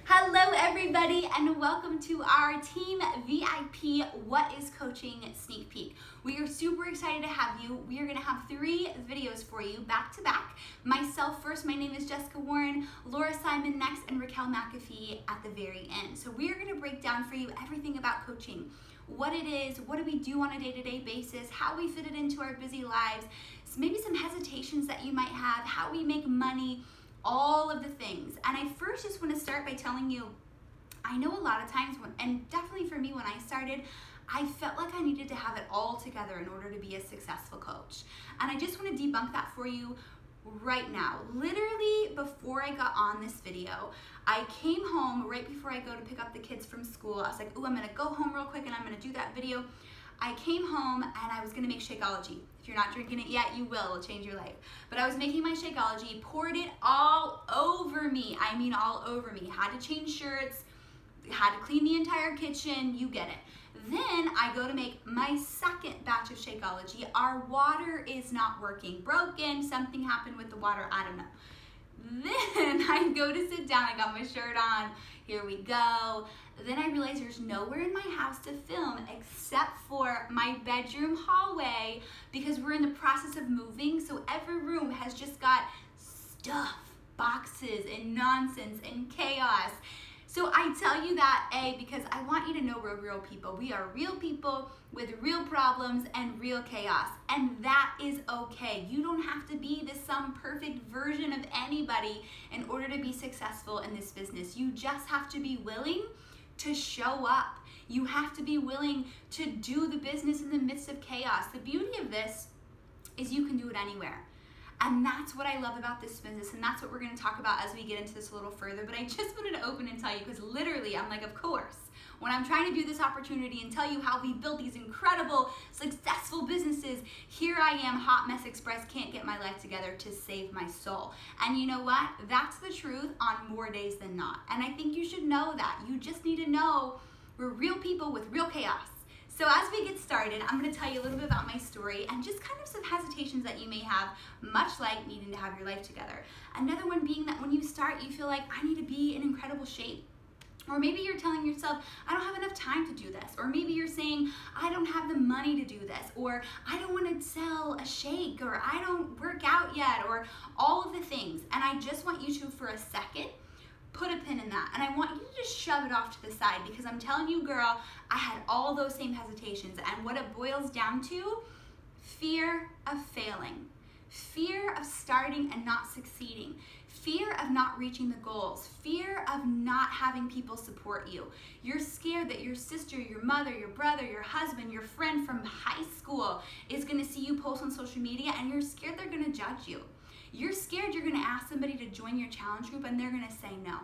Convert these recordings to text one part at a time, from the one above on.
Hello everybody and welcome to our Team VIP What is Coaching sneak peek. We are super excited to have you. We are going to have 3 videos for you back to back. Myself first, my name is Jessica Warren, Laura Simon next, and Raquel McAfee at the very end. So we are going to break down for you everything about coaching. What it is, what do we do on a day-to-day basis, how we fit it into our busy lives, maybe some hesitations that you might have, how we make money, all of the things. And I first just want to start by telling you, I know a lot of times, and definitely for me when I started, I felt like I needed to have it all together in order to be a successful coach. And I just want to debunk that for you right now. Literally before I got on this video, I came home right before I go to pick up the kids from school. I was like, ooh, I'm going to go home real quick and I'm going to do that video. I came home and I was gonna make Shakeology. If you're not drinking it yet, you will. It'll change your life. But I was making my Shakeology, poured it all over me. I mean all over me. Had to change shirts, had to clean the entire kitchen, you get it. Then I go to make my second batch of Shakeology. Our water is not working. Broken, something happened with the water, I don't know. Then I go to sit down, I got my shirt on, here we go. Then I realized there's nowhere in my house to film except for my bedroom hallway because we're in the process of moving, so every room has just got stuff, boxes and nonsense and chaos. So I tell you that, A, because I want you to know we're real people. We are real people with real problems and real chaos, and that is okay. You don't have to be some perfect version of anybody in order to be successful in this business. You just have to be willing to show up. You have to be willing to do the business in the midst of chaos. The beauty of this is you can do it anywhere. And that's what I love about this business, and that's what we're going to talk about as we get into this a little further. But I just wanted to open and tell you, because literally I'm like, of course, when I'm trying to do this opportunity and tell you how we built these incredible, successful businesses, here I am, Hot Mess Express, can't get my life together to save my soul. And you know what? That's the truth on more days than not. And I think you should know that. You just need to know we're real people with real chaos. So as we get started, I'm going to tell you a little bit about my story and just kind of some hesitations that you may have, much like needing to have your life together. Another one being that when you start, you feel like, I need to be in incredible shape. Or maybe you're telling yourself, I don't have enough time to do this. Or maybe you're saying, I don't have the money to do this. Or I don't want to sell a shake. Or I don't work out yet. Or all of the things. And I just want you to, for a second, put a pin in that. And I want you to just shove it off to the side, because I'm telling you, girl, I had all those same hesitations. And what it boils down to, fear of failing, fear of starting and not succeeding, fear of not reaching the goals, fear of not having people support you. You're scared that your sister, your mother, your brother, your husband, your friend from high school is gonna see you post on social media, and you're scared they're gonna judge you. You're scared you're gonna ask somebody to join your challenge group and they're gonna say no.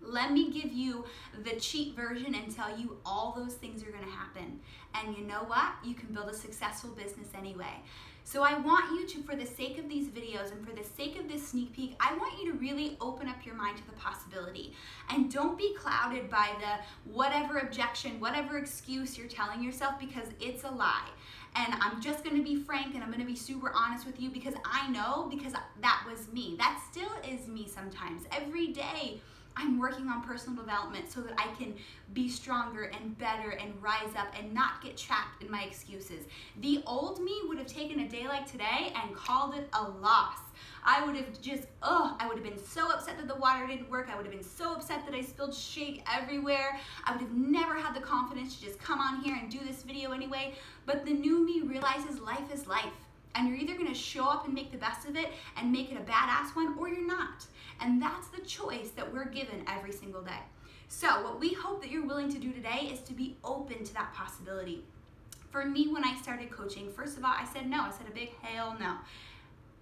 Let me give you the cheat version and tell you all those things are gonna happen. And you know what? You can build a successful business anyway. So I want you to, for the sake of these videos and for the sake of this sneak peek, I want you to really open up your mind to the possibility. And don't be clouded by the whatever objection, whatever excuse you're telling yourself, because it's a lie. And I'm just gonna be frank and I'm gonna be super honest with you, because I know, because that was me. That still is me sometimes. Every day I'm working on personal development so that I can be stronger and better and rise up and not get trapped in my excuses. The old me would have taken a day like today and called it a loss. I would have just, I would have been so upset that the water didn't work. I would have been so upset that I spilled shake everywhere. I would have never had the confidence to just come on here and do this video anyway. But the new me realizes life is life. And you're either gonna show up and make the best of it and make it a badass one, or you're not. And that's the choice that we're given every single day. So what we hope that you're willing to do today is to be open to that possibility. For me, when I started coaching, first of all, I said no. I said a big hell no.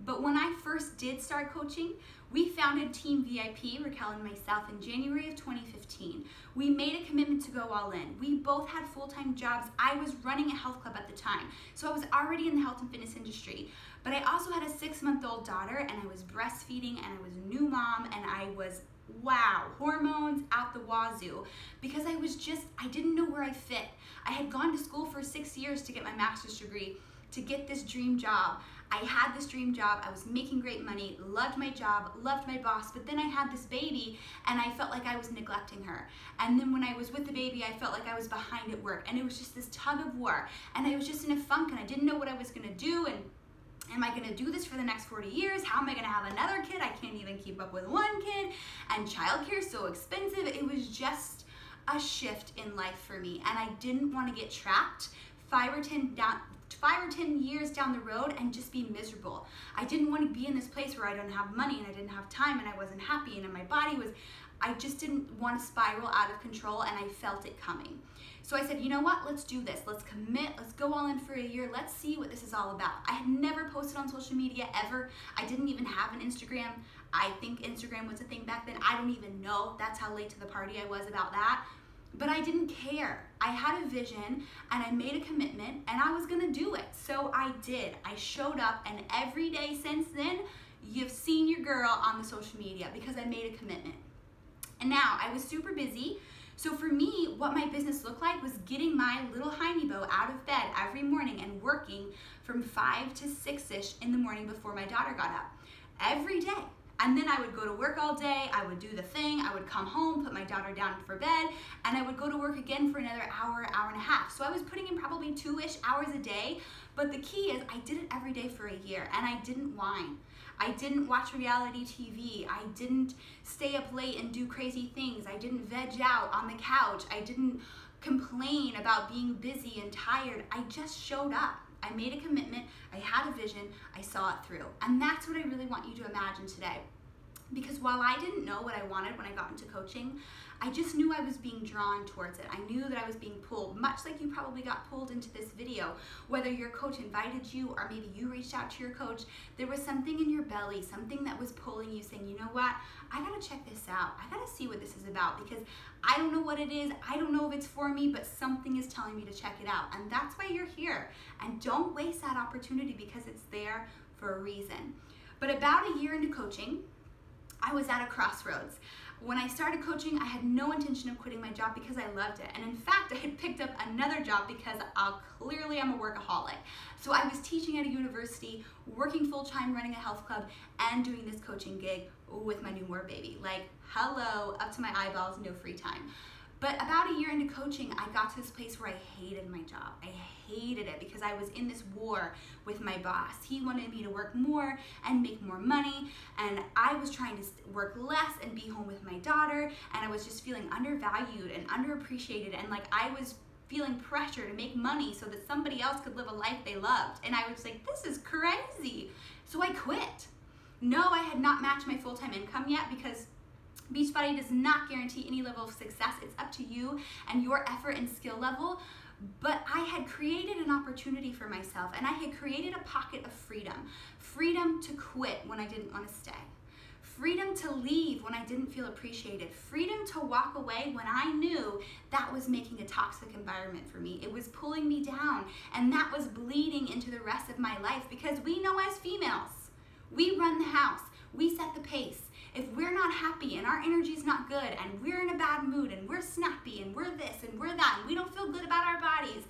But when I first did start coaching, we founded Team VIP, Raquel and myself, in January of 2015. We made a commitment to go all in. We both had full-time jobs. I was running a health club at the time, so I was already in the health and fitness industry. But I also had a 6-month-old daughter, and I was breastfeeding, and I was a new mom, and I was, wow, hormones out the wazoo, because I didn't know where I fit. I had gone to school for 6 years to get my master's degree. to get this dream job. I had this dream job, I was making great money, loved my job, loved my boss, but then I had this baby and I felt like I was neglecting her. And then when I was with the baby, I felt like I was behind at work, and it was just this tug of war, and I was just in a funk, and I didn't know what I was gonna do, and am I gonna do this for the next 40 years? How am I gonna have another kid? I can't even keep up with one kid, and childcare is so expensive. It was just a shift in life for me, and I didn't wanna get trapped 5 or 10 years down the road and just be miserable. I didn't want to be in this place where I don't have money and I didn't have time and I wasn't happy and my body was, I just didn't want to spiral out of control, and I felt it coming. So I said, you know what, let's do this. Let's commit, let's go all in for a year. Let's see what this is all about. I had never posted on social media ever. I didn't even have an Instagram. I think Instagram was a thing back then. I don't even know. That's how late to the party I was about that. But I didn't care. I had a vision and I made a commitment and I was gonna do it. So I did. I showed up, and every day since then, you've seen your girl on the social media because I made a commitment. And now I was super busy. So for me, what my business looked like was getting my little Heine-Bo out of bed every morning and working from 5 to 6-ish in the morning before my daughter got up. Every day. And then I would go to work all day, I would do the thing, I would come home, put my daughter down for bed, and I would go to work again for another hour, hour and a half. So I was putting in probably 2-ish hours a day, but the key is I did it every day for a year, and I didn't whine. I didn't watch reality TV, I didn't stay up late and do crazy things, I didn't veg out on the couch, I didn't complain about being busy and tired. I just showed up. I made a commitment, I had a vision, I saw it through. And that's what I really want you to imagine today. Because while I didn't know what I wanted when I got into coaching, I just knew I was being drawn towards it. I knew that I was being pulled, much like you probably got pulled into this video. Whether your coach invited you or maybe you reached out to your coach, there was something in your belly, something that was pulling you, saying, you know what, I gotta check this out. I gotta see what this is about, because I don't know what it is. I don't know if it's for me, but something is telling me to check it out. And that's why you're here. And don't waste that opportunity, because it's there for a reason. But about a year into coaching, I was at a crossroads. When I started coaching, I had no intention of quitting my job because I loved it. And in fact, I had picked up another job because clearly I'm a workaholic. So I was teaching at a university, working full-time, running a health club, and doing this coaching gig with my new war baby. Like, hello, up to my eyeballs, no free time. But about a year into coaching, I got to this place where I hated my job. I hated it because I was in this war with my boss. He wanted me to work more and make more money, and I was trying to work less and be home with my daughter, and I was just feeling undervalued and underappreciated, and like I was feeling pressure to make money so that somebody else could live a life they loved. And I was like, this is crazy. So I quit. No, I had not matched my full-time income yet, because Beachbody does not guarantee any level of success. It's up to you and your effort and skill level. But I had created an opportunity for myself, and I had created a pocket of freedom. Freedom to quit when I didn't want to stay. Freedom to leave when I didn't feel appreciated. Freedom to walk away when I knew that was making a toxic environment for me. It was pulling me down, and that was bleeding into the rest of my life, because we know as females, we run the house, we set the pace. If we're not happy and our energy is not good and we're in a bad mood and we're snappy and we're this and we're that and we don't feel good about our bodies,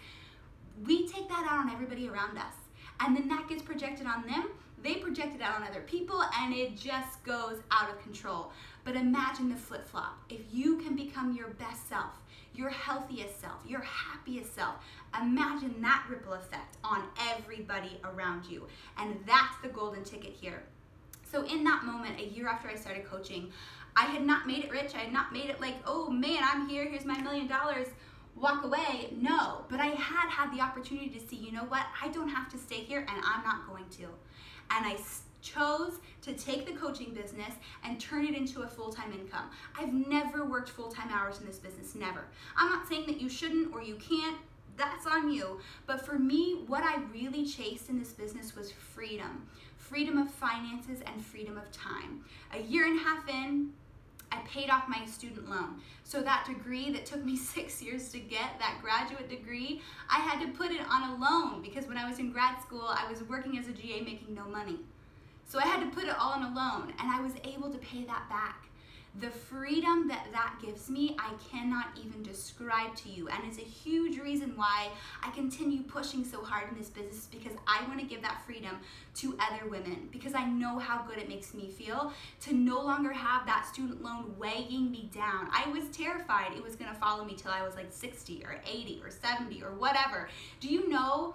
we take that out on everybody around us. And then that gets projected on them, they project it out on other people, and it just goes out of control. But imagine the flip-flop. If you can become your best self, your healthiest self, your happiest self, imagine that ripple effect on everybody around you. And that's the golden ticket here. So in that moment, a year after I started coaching, I had not made it rich. I had not made it like, oh man, I'm here, here's my $1 million, walk away. No, but I had the opportunity to see, you know what, I don't have to stay here, and I'm not going to. And I chose to take the coaching business and turn it into a full-time income. I've never worked full-time hours in this business, never. I'm not saying that you shouldn't or you can't. That's on you. But for me, what I really chased in this business was freedom. Freedom of finances and freedom of time. A year and a half in, I paid off my student loan. So that degree that took me 6 years to get, that graduate degree, I had to put it on a loan, because when I was in grad school, I was working as a GA making no money. So I had to put it all on a loan, and I was able to pay that back. The freedom that gives me, I cannot even describe to you. And it's a huge reason why I continue pushing so hard in this business, because I want to give that freedom to other women, because I know how good it makes me feel to no longer have that student loan weighing me down. I was terrified it was going to follow me till I was like 60 or 80 or 70 or whatever. Do you know,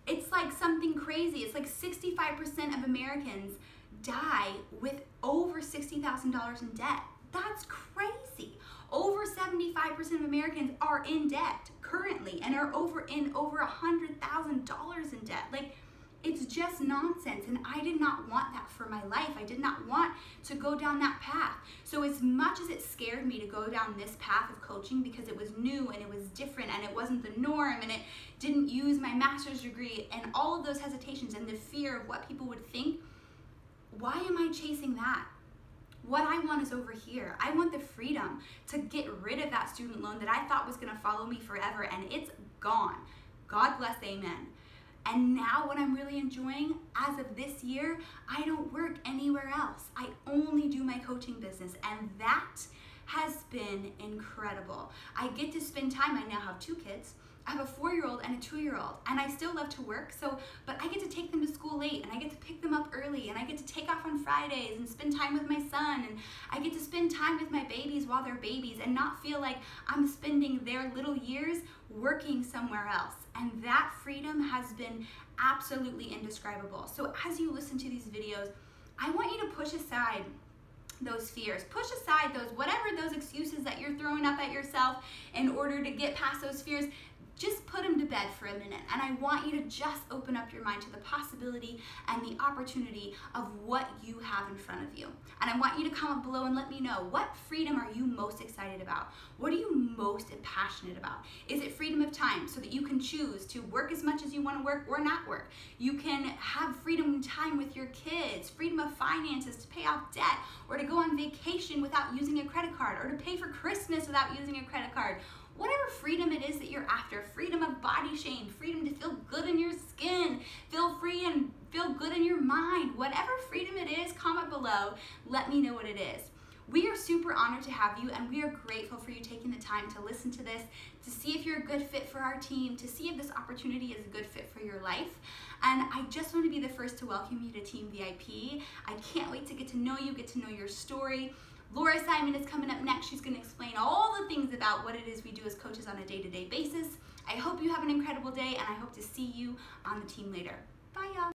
it's like something crazy. It's like 65% of Americans die with over $60,000 in debt. That's crazy. Over 75% of Americans are in debt currently and are over $100,000 in debt. Like, it's just nonsense, and I did not want that for my life. I did not want to go down that path. So as much as it scared me to go down this path of coaching, because it was new and it was different and it wasn't the norm and it didn't use my master's degree, and all of those hesitations and the fear of what people would think, why am I chasing that? What I want is over here. I want the freedom to get rid of that student loan that I thought was going to follow me forever, and it's gone. God bless, amen. And now what I'm really enjoying, as of this year, I don't work anywhere else. I only do my coaching business, and that has been incredible. I get to spend time. I now have 2 kids. I have a 4-year-old and a 2-year-old, and I still love to work, but I get to take them to school late, and I get to pick them up early, and I get to take off on Fridays and spend time with my son, and I get to spend time with my babies while they're babies and not feel like I'm spending their little years working somewhere else. And that freedom has been absolutely indescribable. So as you listen to these videos, I want you to push aside those fears. Push aside whatever those excuses that you're throwing up at yourself in order to get past those fears. Just put them to bed for a minute, and I want you to just open up your mind to the possibility and the opportunity of what you have in front of you. And I want you to comment below and let me know, what freedom are you most excited about? What are you most passionate about? Is it freedom of time, so that you can choose to work as much as you want to work or not work? You can have freedom time with your kids, freedom of finances to pay off debt, or to go on vacation without using a credit card, or to pay for Christmas without using a credit card. Whatever freedom it is that you're after, freedom of body shame, freedom to feel good in your skin, feel free and feel good in your mind, whatever freedom it is, comment below, let me know what it is. We are super honored to have you, and we are grateful for you taking the time to listen to this, to see if you're a good fit for our team, to see if this opportunity is a good fit for your life. And I just want to be the first to welcome you to Team VIP. I can't wait to get to know you, get to know your story. Laura Simon is coming up next. She's going to explain all the things about what it is we do as coaches on a day-to-day basis. I hope you have an incredible day, and I hope to see you on the team later. Bye, y'all.